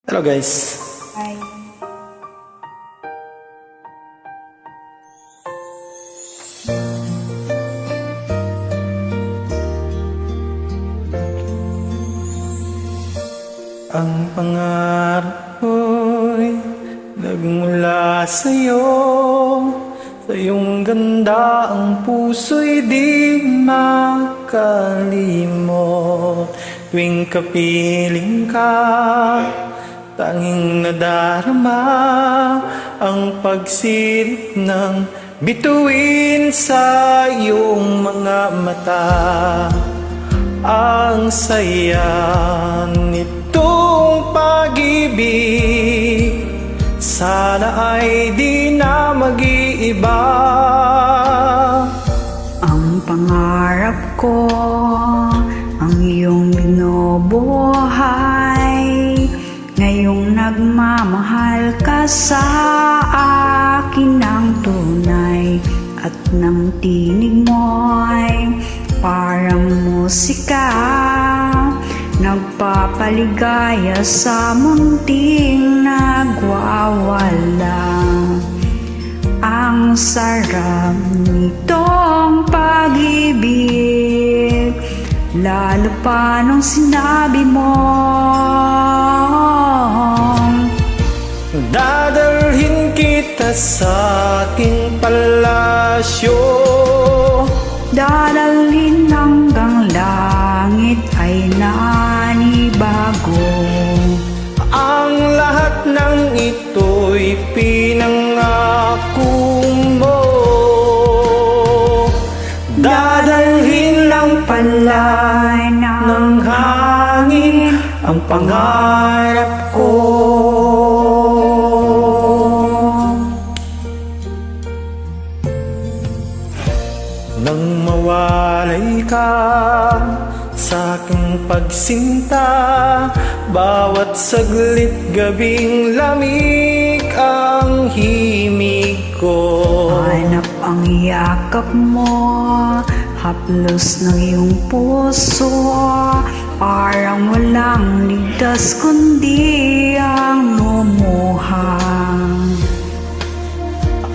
Hello guys. Hi. Ang pangarap ko'y nagmula sa'yo. Sa iyong ganda ang puso'y di makalimot. Tuwing kapiling ka, tanging nadarama ang pagsilip ng bituin sa iyong mga mata. Ang saya nitong pag-ibig, sana ay di na mag-iiba. Ang pangarap ko, ang iyong binubuhay. Ngayong nagmamahal ka sa akin ng tunay, at ng tinig mo'y parang musika, nagpapaligaya sa munting nagwawala. Ang sarap nitong pag-ibig, lalo pa nung sinabi mo dadalhin kita sa aking palasyo. Dadalhin hanggang langit ay nanibago. Ang lahat ng ito'y pinangako mo. Dadalhin lang Palay ng hangin ang pangarap ko. Nang mawalay ka sa aking pagsinta, bawat saglit gabing lamig ang himig ko. Hanap ang yakap mo, haplos ng iyong puso, parang walang ligtas kundi ang lumuhang.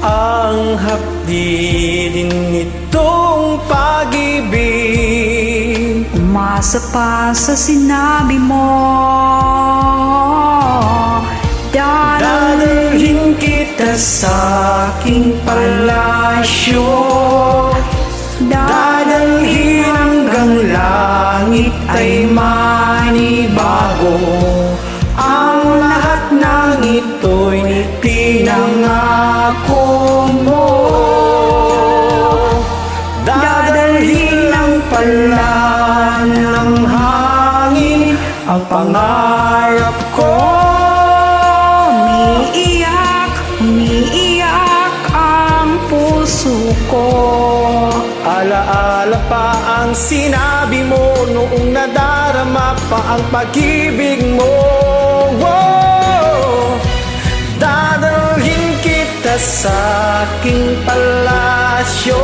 Ang hapdi din nitong pag-ibig, Umasa pa sa sinabi mo, dadalhin kita sa aking palasyo. Dadalhin hanggang langit ay manibago. Ang lahat ng ito'y pinangako mo. Dadalhin lang pala ng hangin ang pangarap ko. umiiyak ang puso ko. Alaala pa ang sinabi mo noong nadarama pa ang pag-ibig mo. Wow! Dadalhin kita sa aking palasyo.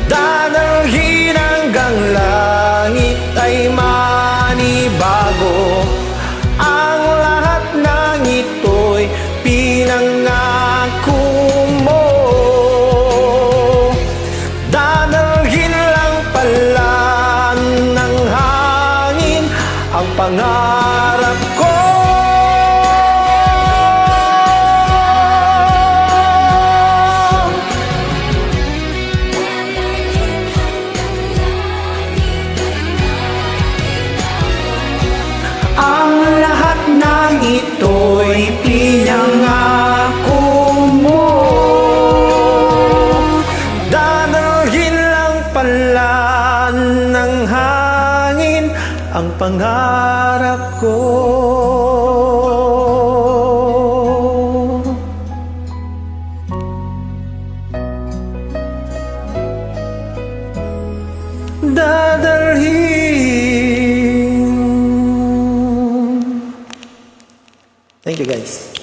Dadalhin hanggang langit ay manibago. Ang lahat ng ito'y pinangako mo. Dadalhin lang pala ng hangin ang pangarap ko. Ang lahat ng ito'y pinangako mo. Dadalhin lang pala ng hangin ang pangarap ko. Dadalhin. Thank you guys.